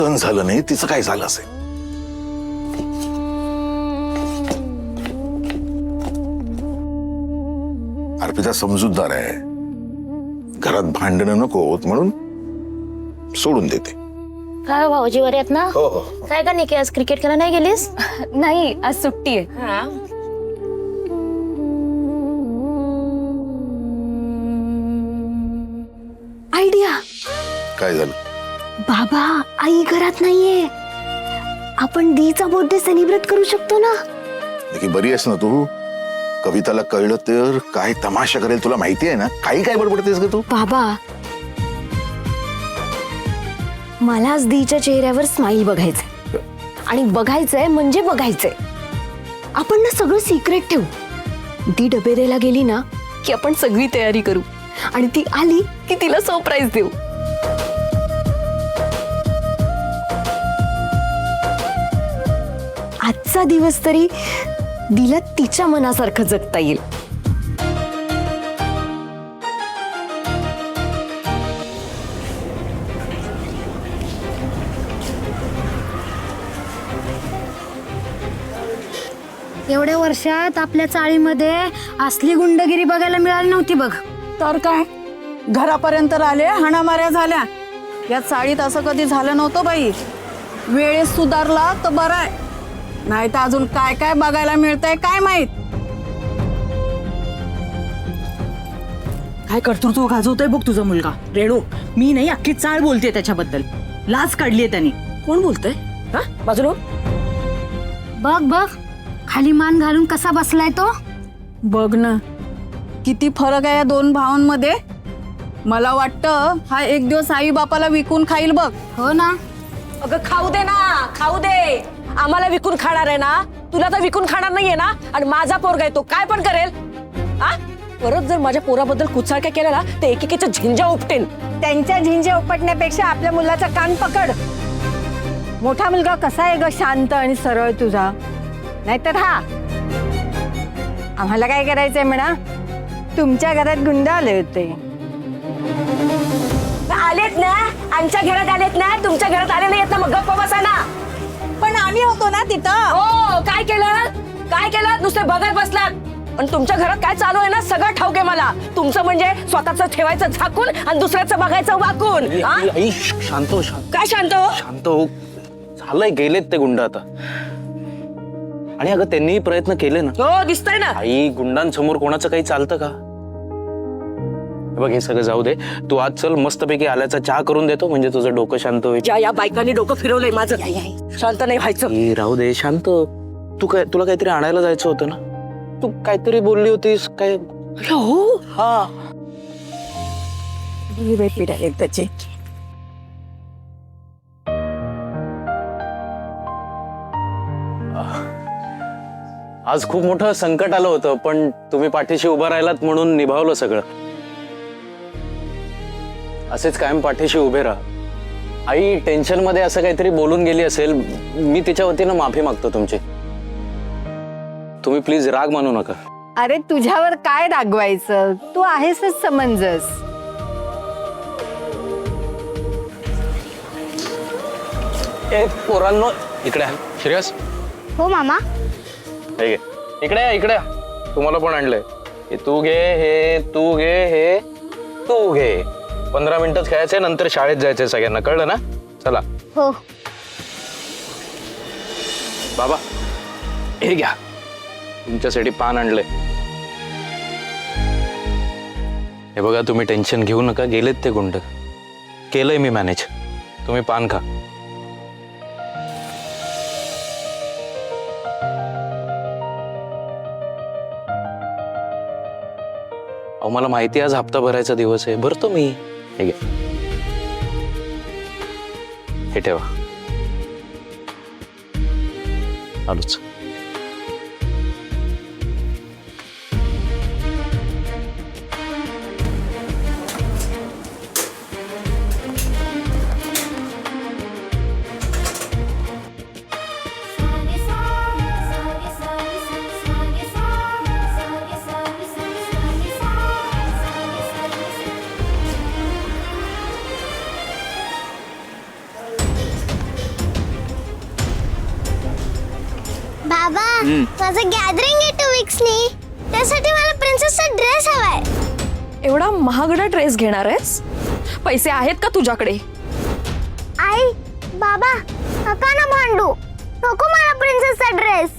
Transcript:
सहन झालं नाही, तिचं काय झालं असेल. अर्पिता समजूतदार आहे, घरात भांडणं नको होत म्हणून सोडून देते. काय भाऊजी वर आहेत ना? हो हो. काय का नाही, आज क्रिकेट खेळायला नाही गेलीस? नाही, आज सुट्टी आहे. आयडिया. काय झालं? बाबा, आई घरात नाहीये. आपण दीचा बर्थडे सेलिब्रेट करू शकतो ना. की बरी आहेस ना तू? कविताला कळलं तर काय तमाशा करेल तुला माहिती आहे ना. काही काय बडबडतेस ग तू? बाबा, मला आज दीच्या चेहऱ्यावर स्माइल बघायचंय. आणि बघायचंय म्हणजे बघायचंय. आपण ना सगळं सिक्रेट ठेवू. दी डबेरेला गेली ना की आपण सगळी तयारी करू आणि ती आली की तिला सरप्राईज देऊ. आजचा दिवस तरी दिला तिच्या मनासारखं जगता येईल. एवढ्या वर्षात आपल्या चाळीमध्ये असली गुंडगिरी बघायला मिळाली नव्हती बघ. तर काय, घरापर्यंत आले, हाणामाऱ्या झाल्या. या चाळीत असं कधी झालं नव्हतं बाई. वेळेत सुधारला तर बरं आहे, नाही तर अजून काय काय बघायला मिळतंय काय माहित. काय कर्तृत्व गाजवतोय बघ तुझा मुलगा. रेणू, मी नाही अख्खी चाळ बोलते त्याच्याबद्दल. लाज काढलीये त्यांनी. कोण बोलतय? हा, बाजूला बघ बघ, खाली मान घालून कसा बसलाय तो. बघ ना, किती फरक आहे या दोन भावांमध्ये. मला वाटतं हा एक दिवस आई बापाला विकून खाईल बघ. हो ना. अगं खाऊ दे ना, खाऊ दे. आम्हाला विकून खाणार आहे ना, तुला तर विकून खाणार नाहीये ना. आणि माझा पोरगा आहे, तो काय पण करेल. हा, परत जर माझ्या पोराबद्दल कुचाळक्या केल्या ना ते एकेकीच्या झिंजा उपटेन. त्यांच्या झिंजे उपटण्यापेक्षा आपल्या मुलाचा कान पकड. मोठा मुलगा कसा आहे ग, शांत आणि सरळ तुझा. नाहीतर हा, आम्हाला काय करायचंय म्हणा. तुमच्या घरात गुंड आले होते. आलेत ना, आमच्या घरात आलेत ना, तुमच्या घरात आले नाहीत ना, मग गप्प बसा ना. पण आम्ही होतो ना तिथं. हो, काय केलं, काय केलं, नुसते बघत बसलात. आणि तुमच्या घरात काय चालू आहे ना सगळं ठाऊक आहे मला. तुमचं म्हणजे स्वतःच ठेवायचं झाकून आणि दुसऱ्याचं बघायचं वाकून. शांत हो, शांत. काय शांत हो? शांत हो. झालंय, गेलेत ते गुंड आता. आणि अगं त्यांनी प्रयत्न केले ना. हो, दिसतंय ना. आई, गुंडांसमोर कोणाचं काही चालतं का? बघ, हे सगळं जाऊ दे. तू आज चल, मस्तपैकी आल्याचा चहा करून देतो, म्हणजे तुझं डोकं शांत होईल. ज्या या बायकांनी डोकं फिरवलंय माझं, शांत नाही व्हायचं. ए, राहू दे, शांत. तुला काहीतरी आणायला जायचं होतं ना. तू काहीतरी बोलली होतीस काय? हो, हा, त्याची आज खूप मोठं संकट आलं होतं, पण तुम्ही पाठीशी उभं राहिलात म्हणून निभावलं सगळं. असेच कायम पाठीशी उभे राहा. आई टेन्शन मध्ये असं काहीतरी बोलून गेली असेल, मी तिच्या वतीनं माफी मागतो तुमची. तुम्ही प्लीज राग मानू नका. अरे तुझ्यावर काय रागवायचं, तू आहेसच समंजस. ए पोरांनो, इकडे आहे. श्रेयस, हो मामा. हे घे. इकडे या, इकडे या. तुम्हाला पण आणलंय. हे तू घे, हे तू घे, हे तू घे. 15 मिनिटच खेळायचंय, नंतर शाळेत जायचंय सगळ्यांना. कळलं ना? चला. हो. बाबा, हे घ्या, तुमच्यासाठी पान आणलंय. हे बघा, तुम्ही टेन्शन घेऊ नका. गेलेत ते गुंड. केलंय मी मॅनेज. तुम्ही पान खा. अहो, मला माहिती आज हप्ता भरायचा दिवस आहे, भरतो मी. हे घे, हे ठेवा. आलोच. बाबा माझं गॅदरिंग आहे 2 वीक्सनी, त्यासाठी मला प्रिन्सेसचा ड्रेस हवाय. एवढा महागडा ड्रेस घेणार आहेस? पैसे आहेत का तुझ्याकडे? आई बाबा नका ना भांडू, नको मला प्रिन्सेसचा ड्रेस.